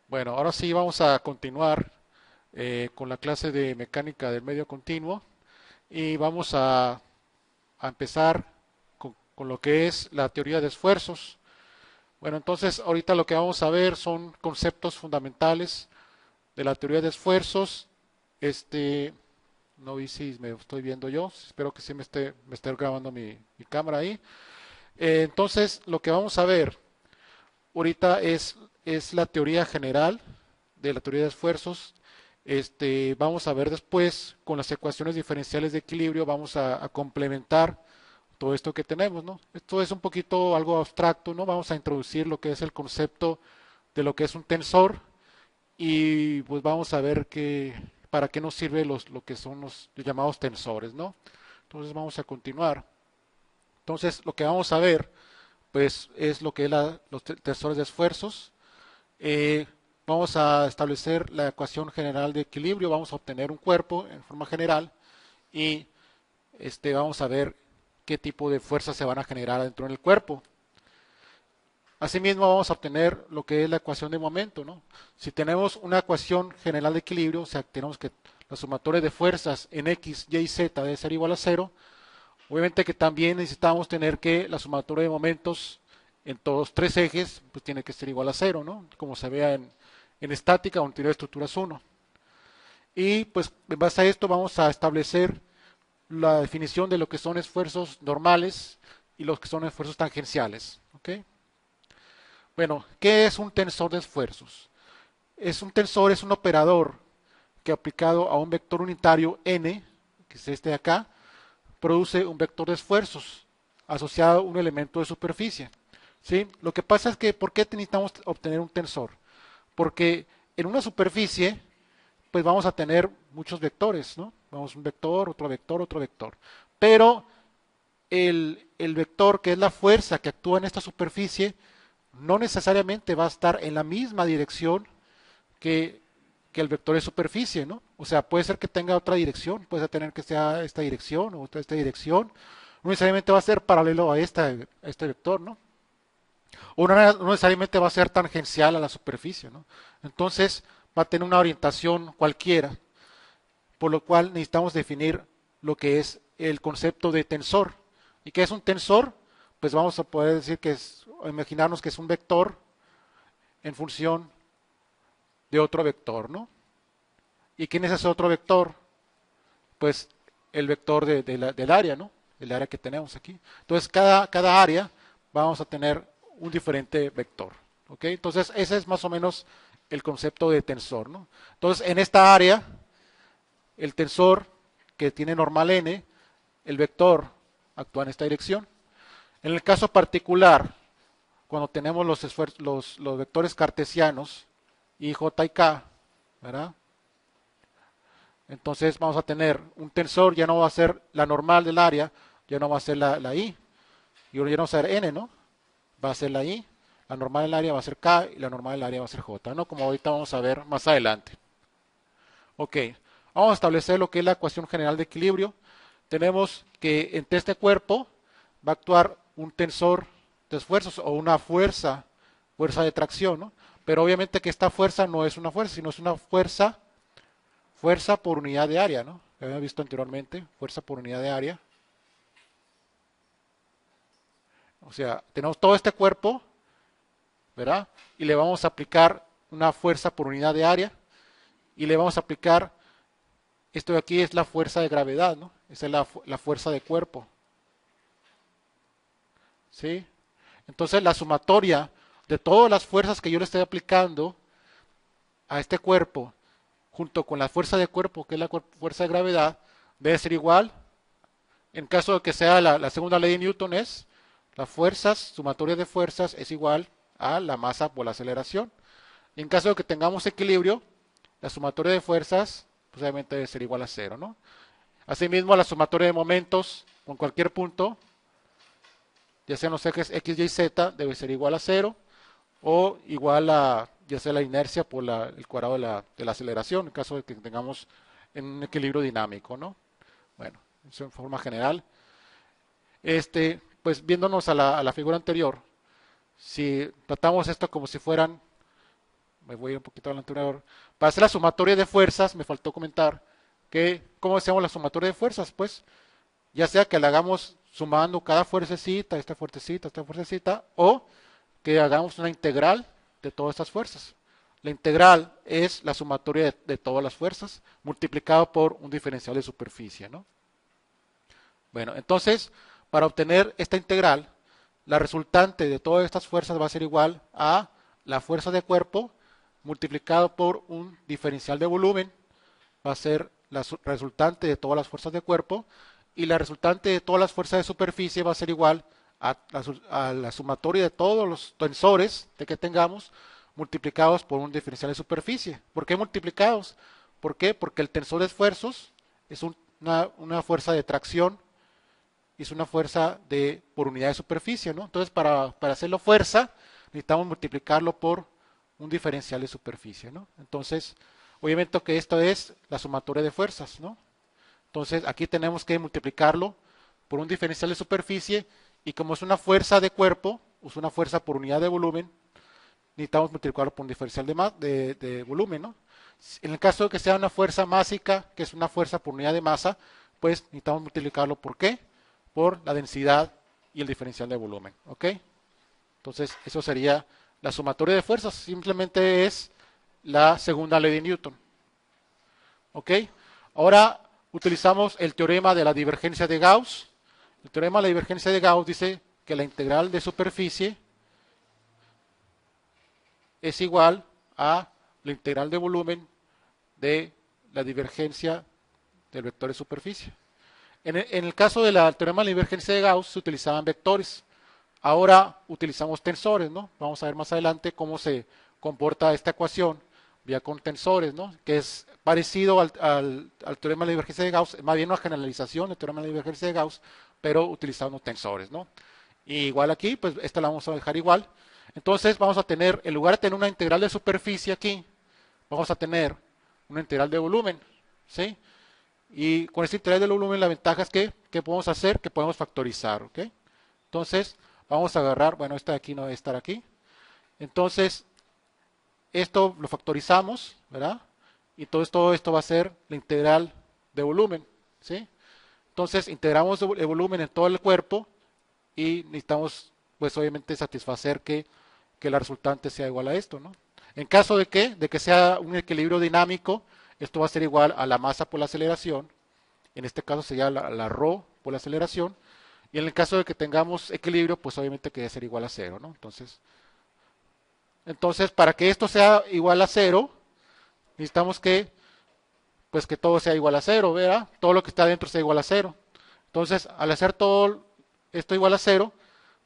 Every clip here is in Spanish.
Bueno, ahora sí vamos a continuar con la clase de mecánica del medio continuo y vamos a empezar con lo que es la teoría de esfuerzos. Bueno, entonces ahorita lo que vamos a ver son conceptos fundamentales de la teoría de esfuerzos. Este, no vi si me estoy viendo yo, espero que sí me esté grabando mi cámara ahí. Entonces, lo que vamos a ver ahorita es la teoría general de la teoría de esfuerzos. Vamos a ver después con las ecuaciones diferenciales de equilibrio, vamos a complementar todo esto que tenemos, ¿no? Esto es un poquito algo abstracto, ¿no? Vamos a introducir lo que es el concepto de lo que es un tensor y pues vamos a ver para qué nos sirve lo que son los llamados tensores, ¿no? Entonces vamos a continuar. Entonces lo que vamos a ver pues es lo que es los tensores de esfuerzos. Eh, Vamos a establecer la ecuación general de equilibrio, vamos a obtener un cuerpo en forma general y vamos a ver qué tipo de fuerzas se van a generar dentro del cuerpo. Asimismo vamos a obtener lo que es la ecuación de momento, ¿no? Si tenemos una ecuación general de equilibrio, o sea, tenemos que la sumatoria de fuerzas en X, Y y Z debe ser igual a cero, obviamente que también necesitamos tener que la sumatoria de momentos en todos tres ejes, pues tiene que ser igual a cero, ¿no? Como se vea en estática o en teoría de estructuras 1. Y pues en base a esto vamos a establecer la definición de lo que son esfuerzos normales y los que son esfuerzos tangenciales. ¿Ok? Bueno, ¿qué es un tensor de esfuerzos? Un tensor, es un operador que aplicado a un vector unitario n, que es este de acá, produce un vector de esfuerzos asociado a un elemento de superficie. ¿Sí? Lo que pasa es que, ¿por qué necesitamos obtener un tensor? Porque en una superficie, pues vamos a tener muchos vectores, ¿no? Vamos un vector, otro vector, otro vector. Pero el vector, que es la fuerza que actúa en esta superficie, no necesariamente va a estar en la misma dirección que, que el vector de superficie, ¿no? O sea, puede ser que tenga otra dirección, puede tener que sea esta dirección o esta dirección. No necesariamente va a ser paralelo a este vector, ¿no? O no necesariamente va a ser tangencial a la superficie, ¿no? Entonces va a tener una orientación cualquiera, por lo cual necesitamos definir lo que es el concepto de tensor. ¿Y qué es un tensor? Pues vamos a poder decir imaginarnos que es un vector en función de otro vector, ¿no? ¿Y quién es ese otro vector? Pues el vector del área, ¿no? El área que tenemos aquí. Entonces cada área vamos a tener un diferente vector. ¿Ok? Entonces ese es más o menos el concepto de tensor, ¿no? Entonces en esta área, el tensor que tiene normal n, el vector actúa en esta dirección. En el caso particular, cuando tenemos los vectores cartesianos, I, J y K, ¿verdad? Entonces vamos a tener un tensor, ya no va a ser la normal del área, ya no va a ser la I, y ya no va a ser N, ¿no? Va a ser la I, la normal del área va a ser K y la normal del área va a ser J, ¿no? Como ahorita vamos a ver más adelante. Ok, vamos a establecer lo que es la ecuación general de equilibrio. Tenemos que entre este cuerpo va a actuar un tensor de esfuerzos o una fuerza de tracción, ¿no? Pero obviamente que esta fuerza no es una fuerza, sino es una fuerza por unidad de área, ¿no? Lo habíamos visto anteriormente, fuerza por unidad de área. O sea, tenemos todo este cuerpo, ¿verdad? Y le vamos a aplicar una fuerza por unidad de área y le vamos a aplicar, esto de aquí es la fuerza de gravedad, ¿no? Esa es la fuerza de cuerpo, ¿sí? Entonces la sumatoria de todas las fuerzas que yo le estoy aplicando a este cuerpo, junto con la fuerza de cuerpo, que es la fuerza de gravedad, debe ser igual. En caso de que sea la segunda ley de Newton es las fuerzas, sumatoria de fuerzas es igual a la masa por la aceleración. Y en caso de que tengamos equilibrio, la sumatoria de fuerzas pues obviamente debe ser igual a cero, ¿no? Asimismo, la sumatoria de momentos con cualquier punto, ya sean los ejes X, Y, Z, debe ser igual a cero o igual a ya sea la inercia por el cuadrado de la aceleración, en caso de que tengamos en un equilibrio dinámico, ¿no? Bueno, eso en forma general. Pues viéndonos a la figura anterior, si tratamos esto como si fueran me voy un poquito al anterior. Para hacer la sumatoria de fuerzas, me faltó comentar que, ¿cómo hacemos la sumatoria de fuerzas? Pues, ya sea que la hagamos sumando cada esta fuercecita, o que hagamos una integral de todas estas fuerzas. La integral es la sumatoria de todas las fuerzas multiplicado por un diferencial de superficie, ¿no? Bueno, entonces, para obtener esta integral, la resultante de todas estas fuerzas va a ser igual a la fuerza de cuerpo multiplicado por un diferencial de volumen, va a ser la resultante de todas las fuerzas de cuerpo, y la resultante de todas las fuerzas de superficie va a ser igual a la sumatoria de todos los tensores de que tengamos multiplicados por un diferencial de superficie. ¿Por qué multiplicados? ¿Por qué? Porque el tensor de esfuerzos es una fuerza de tracción y es una fuerza por unidad de superficie, ¿no? Entonces, para hacerlo fuerza, necesitamos multiplicarlo por un diferencial de superficie, ¿no? Entonces, obviamente que esto es la sumatoria de fuerzas, ¿no? Entonces, aquí tenemos que multiplicarlo por un diferencial de superficie, y como es una fuerza de cuerpo, es una fuerza por unidad de volumen, necesitamos multiplicarlo por un diferencial de volumen, ¿no? En el caso de que sea una fuerza másica, que es una fuerza por unidad de masa, pues necesitamos multiplicarlo ¿por qué? Por la densidad y el diferencial de volumen, ¿ok? Entonces, eso sería la sumatoria de fuerzas, simplemente es la segunda ley de Newton, ¿ok? Ahora utilizamos el teorema de la divergencia de Gauss. El teorema de la divergencia de Gauss dice que la integral de superficie es igual a la integral de volumen de la divergencia del vector de superficie. En el caso del teorema de la divergencia de Gauss se utilizaban vectores. Ahora utilizamos tensores, ¿no? Vamos a ver más adelante cómo se comporta esta ecuación ya con tensores, ¿no? Que es parecido al teorema de la divergencia de Gauss, más bien una generalización del teorema de la divergencia de Gauss, pero utilizando tensores, ¿no? Y igual aquí, pues esta la vamos a dejar igual. Entonces vamos a tener, en lugar de tener una integral de superficie aquí, vamos a tener una integral de volumen, ¿sí? Y con esta integral de volumen la ventaja es que, ¿qué podemos hacer? Que podemos factorizar, ¿ok? Entonces vamos a agarrar, bueno, esta de aquí no debe estar aquí. Entonces, esto lo factorizamos, ¿verdad? Y todo esto va a ser la integral de volumen, ¿sí? Entonces, integramos el volumen en todo el cuerpo y necesitamos, pues obviamente, satisfacer que la resultante sea igual a esto, ¿no? En caso de que sea un equilibrio dinámico, esto va a ser igual a la masa por la aceleración. En este caso sería la ρ por la aceleración. Y en el caso de que tengamos equilibrio, pues obviamente que debe ser igual a cero, ¿no? Entonces, para que esto sea igual a cero, necesitamos pues que todo sea igual a cero, ¿verdad? Todo lo que está dentro sea igual a cero. Entonces, al hacer todo esto igual a cero,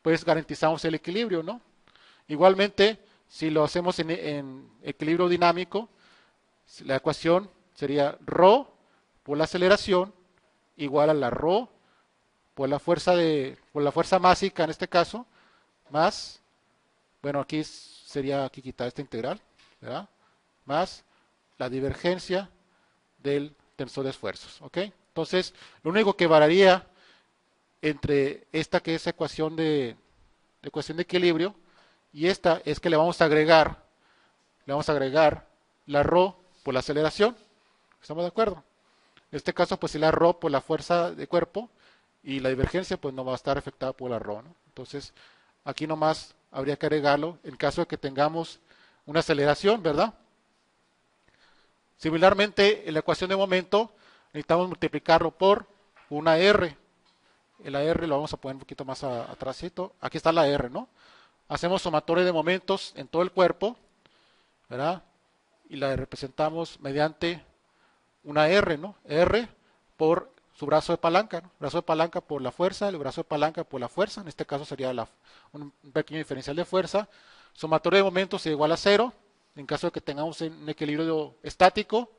pues garantizamos el equilibrio, ¿no? Igualmente, si lo hacemos en equilibrio dinámico, la ecuación sería ρ por la aceleración igual a la ρ por la fuerza másica en este caso, más, bueno, aquí sería aquí quitar esta integral, ¿verdad? Más la divergencia del tensor de esfuerzos, ¿ok? Entonces, lo único que variaría entre esta que es ecuación de equilibrio y esta es que le vamos a agregar la ρ por la aceleración. ¿Estamos de acuerdo? En este caso, pues si la ρ por la fuerza de cuerpo y la divergencia, pues no va a estar afectada por la ρ, ¿no? Entonces, aquí nomás habría que agregarlo en caso de que tengamos una aceleración, ¿verdad? Similarmente, en la ecuación de momento, necesitamos multiplicarlo por una R. La R lo vamos a poner un poquito más atrásito. Aquí está la R, ¿no? Hacemos sumatoria de momentos en todo el cuerpo, ¿verdad? Y la representamos mediante una R, ¿no? R por su brazo de palanca, ¿no? Brazo de palanca por la fuerza, el brazo de palanca por la fuerza. En este caso sería un pequeño diferencial de fuerza. Sumatoria de momentos es igual a cero, en caso de que tengamos un equilibrio estático.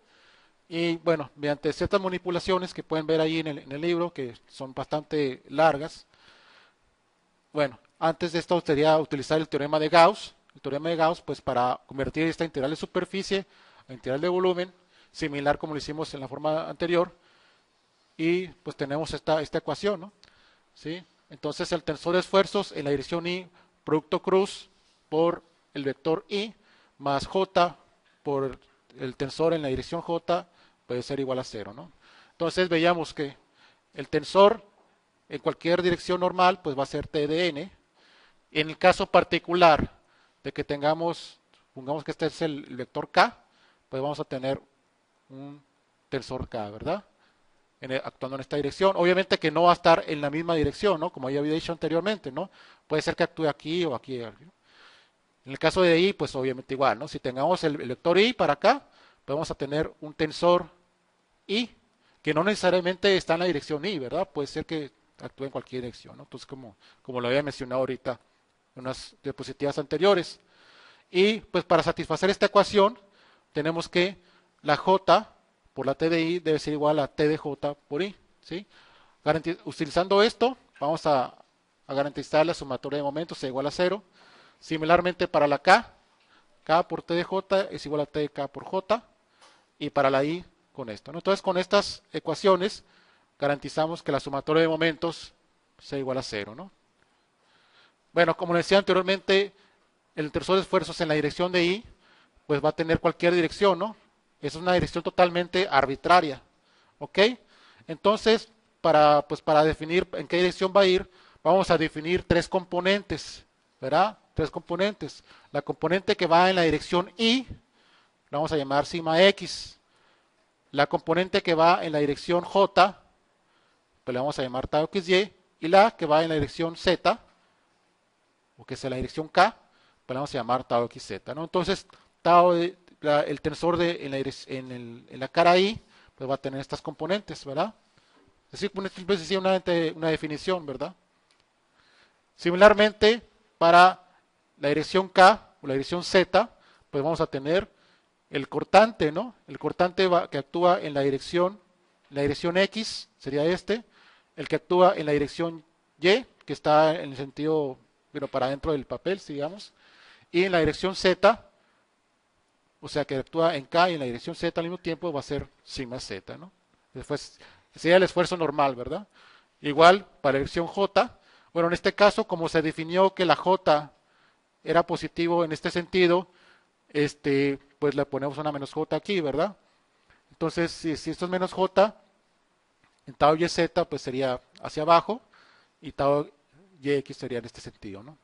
Y bueno, mediante ciertas manipulaciones que pueden ver ahí en el libro, que son bastante largas. Bueno, antes de esto sería utilizar el teorema de Gauss. El teorema de Gauss, pues para convertir esta integral de superficie a integral de volumen, similar como lo hicimos en la forma anterior. Y pues tenemos esta ecuación, ¿no? ¿Sí? Entonces el tensor de esfuerzos en la dirección Y, producto cruz por el vector Y, más J por el tensor en la dirección J puede ser igual a 0, ¿no? Entonces veíamos que el tensor en cualquier dirección normal pues va a ser T de N. En el caso particular de que tengamos, pongamos que este es el vector K, pues vamos a tener un tensor K, ¿verdad? Actuando en esta dirección. Obviamente que no va a estar en la misma dirección, ¿no? Como ya había dicho anteriormente, ¿no? Puede ser que actúe aquí o aquí. En el caso de I, pues obviamente igual, ¿no? Si tengamos el vector I para acá, pues vamos a tener un tensor I, que no necesariamente está en la dirección I, ¿verdad? Puede ser que actúe en cualquier dirección, ¿no? Entonces, como lo había mencionado ahorita en unas diapositivas anteriores. Y pues para satisfacer esta ecuación, tenemos que la J por la T de I debe ser igual a T de J por I, ¿sí? Utilizando esto, vamos a garantizar la sumatoria de momentos sea igual a 0. Similarmente para la K, K por T de J es igual a T de K por J. Y para la I, con esto, ¿no? Entonces, con estas ecuaciones, garantizamos que la sumatoria de momentos sea igual a 0, ¿no? Bueno, como decía anteriormente, el tensor de esfuerzos en la dirección de I, pues va a tener cualquier dirección, ¿no? Es una dirección totalmente arbitraria, ¿ok? Entonces, pues para definir en qué dirección va a ir, vamos a definir tres componentes, ¿verdad? Tres componentes. La componente que va en la dirección I, la vamos a llamar sigma X. La componente que va en la dirección J, pues le vamos a llamar tau XY. Y la que va en la dirección Z, o que es la dirección K, pues le vamos a llamar tau XZ, ¿no? Entonces, el tensor en la cara I, pues va a tener estas componentes, ¿verdad? Es decir, una definición, ¿verdad? Similarmente, para la dirección K o la dirección Z, pues vamos a tener el cortante, ¿no? El cortante que actúa en la dirección X, sería este. El que actúa en la dirección Y, que está en el sentido, bueno, para dentro del papel, digamos. Y en la dirección Z, o sea, que actúa en K y en la dirección Z al mismo tiempo, va a ser sigma Z, ¿no? Después sería el esfuerzo normal, ¿verdad? Igual para la dirección J. Bueno, en este caso, como se definió que la J era positivo en este sentido, pues le ponemos una menos J aquí, ¿verdad? Entonces, si esto es menos J, en tau YZ pues sería hacia abajo y tau YX sería en este sentido, ¿no?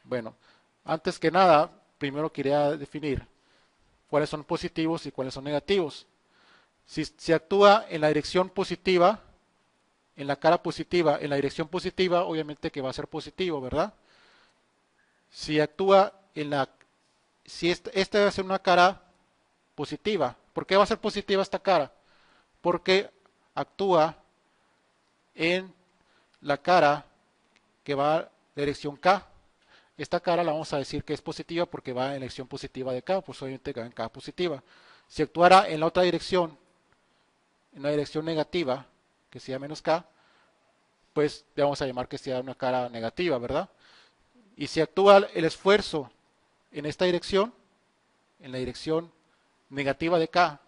Bueno, antes que nada, primero quería definir cuáles son positivos y cuáles son negativos. Si actúa en la dirección positiva, en la cara positiva, en la dirección positiva, obviamente que va a ser positivo, ¿verdad? Si actúa si esta va a ser una cara positiva. ¿Por qué va a ser positiva esta cara? Porque actúa en la cara que va a dirección K. Esta cara la vamos a decir que es positiva porque va en dirección positiva de K, pues obviamente va en K positiva. Si actuara en la otra dirección, en una dirección negativa, que sea menos K, pues le vamos a llamar que sea una cara negativa, ¿verdad? Y si actúa el esfuerzo en esta dirección, en la dirección negativa de K,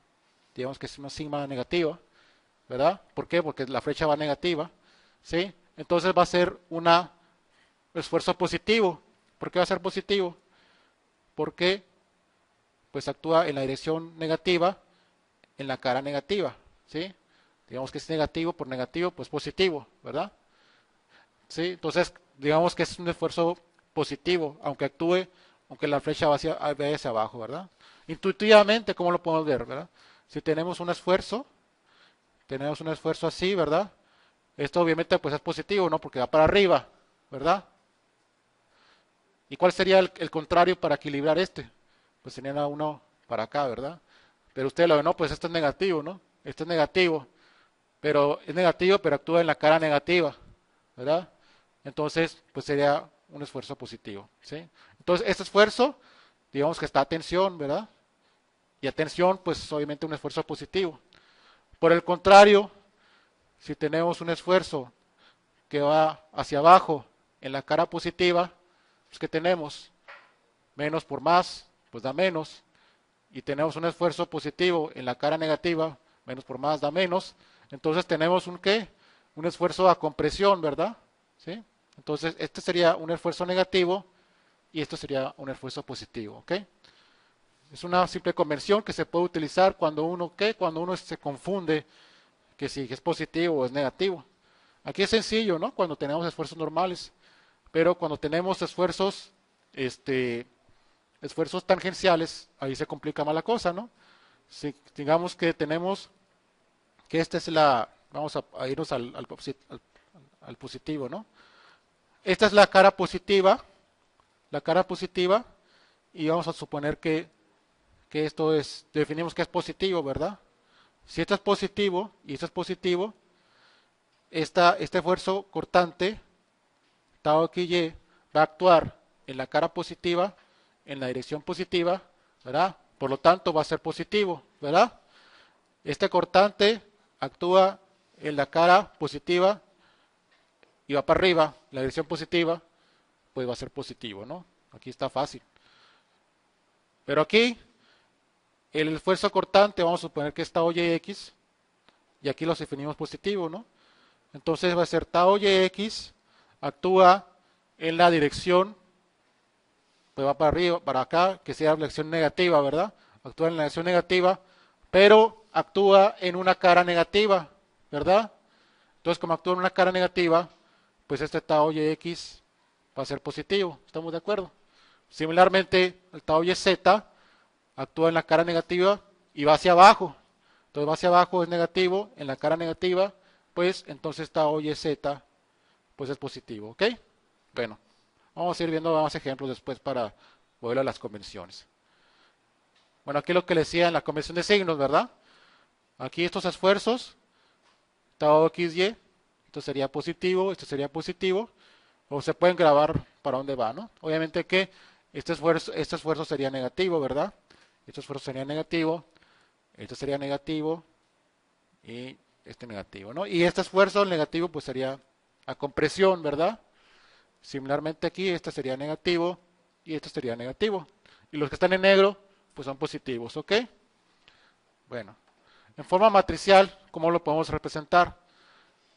digamos que es una sigma negativa, ¿verdad? ¿Por qué? Porque la flecha va negativa, ¿sí? Entonces va a ser un esfuerzo positivo. ¿Por qué va a ser positivo? Porque pues actúa en la dirección negativa, en la cara negativa, ¿sí? Digamos que es negativo por negativo, pues positivo, ¿verdad? ¿Sí? Entonces, digamos que es un esfuerzo positivo, aunque la flecha vaya hacia abajo, ¿verdad? Intuitivamente, ¿cómo lo podemos ver, verdad? Si tenemos un esfuerzo así, ¿verdad? Esto obviamente pues es positivo, ¿no? Porque va para arriba, ¿verdad? ¿Y cuál sería el contrario para equilibrar este? Pues sería uno para acá, ¿verdad? Pero usted lo ve, no, pues esto es negativo, ¿no? Esto es negativo, pero es negativo, pero actúa en la cara negativa, ¿verdad? Entonces, pues sería un esfuerzo positivo, ¿sí? Entonces, este esfuerzo, digamos que está a tensión, ¿verdad? Y a tensión, pues obviamente un esfuerzo positivo. Por el contrario, si tenemos un esfuerzo que va hacia abajo en la cara positiva, pues ¿qué tenemos? Menos por más, pues da menos. Y tenemos un esfuerzo positivo en la cara negativa, menos por más da menos. Entonces tenemos un ¿qué? Un esfuerzo a compresión, ¿verdad? ¿Sí? Entonces este sería un esfuerzo negativo y esto sería un esfuerzo positivo, ¿ok? Es una simple convención que se puede utilizar cuando uno, ¿qué? Cuando uno se confunde que si es positivo o es negativo. Aquí es sencillo, ¿no? Cuando tenemos esfuerzos normales, pero cuando tenemos esfuerzos tangenciales, ahí se complica más la cosa, ¿no? Si digamos que tenemos que esta es vamos a irnos al positivo, ¿no? Esta es la cara positiva, y vamos a suponer que esto definimos que es positivo, ¿verdad? Si esto es positivo y esto es positivo, este esfuerzo cortante, tau XY, va a actuar en la cara positiva, en la dirección positiva, ¿verdad? Por lo tanto, va a ser positivo, ¿verdad? Este cortante actúa en la cara positiva y va para arriba, la dirección positiva, pues va a ser positivo, ¿no? Aquí está fácil. Pero aquí, el esfuerzo cortante, vamos a suponer que es tau YX, y aquí lo definimos positivo, ¿no? Entonces va a ser tau YX, actúa en la dirección, pues va para arriba, para acá, que sea la dirección negativa, ¿verdad? Actúa en la dirección negativa, pero actúa en una cara negativa, ¿verdad? Entonces, como actúa en una cara negativa, pues este tau YX va a ser positivo, ¿estamos de acuerdo? Similarmente, el tau YZ actúa en la cara negativa y va hacia abajo. Entonces va hacia abajo, es negativo, en la cara negativa, pues entonces tau YZ pues es positivo, ¿ok? Bueno, vamos a ir viendo más ejemplos después para volver a las convenciones. Bueno, aquí lo que le decía en la convención de signos, ¿verdad? Aquí estos esfuerzos, tau XY, esto sería positivo, o se pueden grabar para dónde va, ¿no? Obviamente que este esfuerzo sería negativo, ¿verdad? Este esfuerzo sería negativo, este sería negativo y este negativo, ¿no? Y este esfuerzo negativo pues sería a compresión, ¿verdad? Similarmente aquí este sería negativo y este sería negativo. Y los que están en negro pues son positivos, ¿ok? Bueno, en forma matricial, ¿cómo lo podemos representar?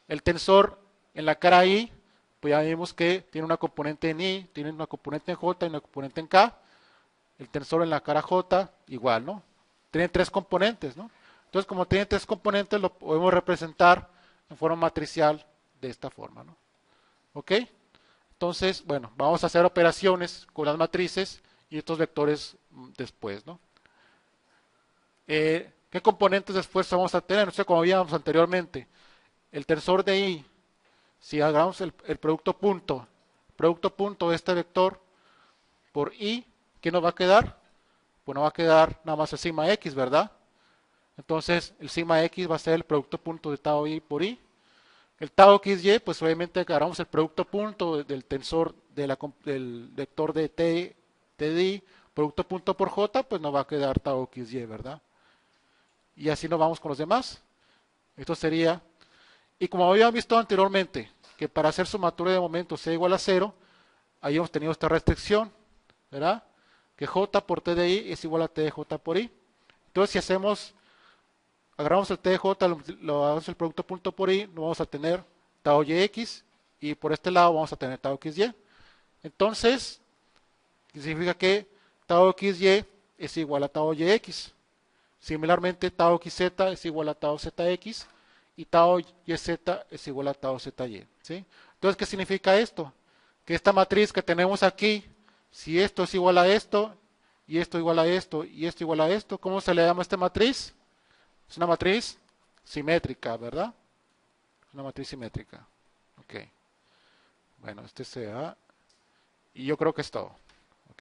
El tensor en la cara I, pues ya vimos que tiene una componente en I, tiene una componente en J y una componente en K. El tensor en la cara J, igual, ¿no? Tiene tres componentes, ¿no? Entonces, como tiene tres componentes, lo podemos representar en forma matricial de esta forma, ¿no? ¿Ok? Entonces, bueno, vamos a hacer operaciones con las matrices y estos vectores después, ¿no? ¿Qué componentes después vamos a tener? No sé, como habíamos anteriormente, el tensor de I, si hagamos el producto punto de este vector por I, ¿qué nos va a quedar? Pues nos va a quedar nada más el sigma X, ¿verdad? Entonces, el sigma X va a ser el producto punto de tau I por I. El tau XY, pues obviamente agarramos el producto punto del tensor del vector de T de I, producto punto por J, pues nos va a quedar tau XY, ¿verdad? Y así nos vamos con los demás. Esto sería, y como habíamos visto anteriormente, que para hacer sumatoria de momentos sea igual a 0, ahí hemos tenido esta restricción, ¿verdad? Que J por T de I es igual a T de J por I. Entonces, si agarramos el T de J, lo hacemos el producto punto por I, no vamos a tener tau YX, y por este lado vamos a tener tau XY. Entonces, significa que tau XY es igual a tau YX. Similarmente, tau XZ es igual a tau ZX y tau YZ es igual a tau ZY. ¿Sí? Entonces, ¿qué significa esto? Que esta matriz que tenemos aquí, si esto es igual a esto, y esto igual a esto, y esto igual a esto, ¿cómo se le llama a esta matriz? Es una matriz simétrica, ¿verdad? Una matriz simétrica. Ok. Bueno, este sea. Y yo creo que es todo.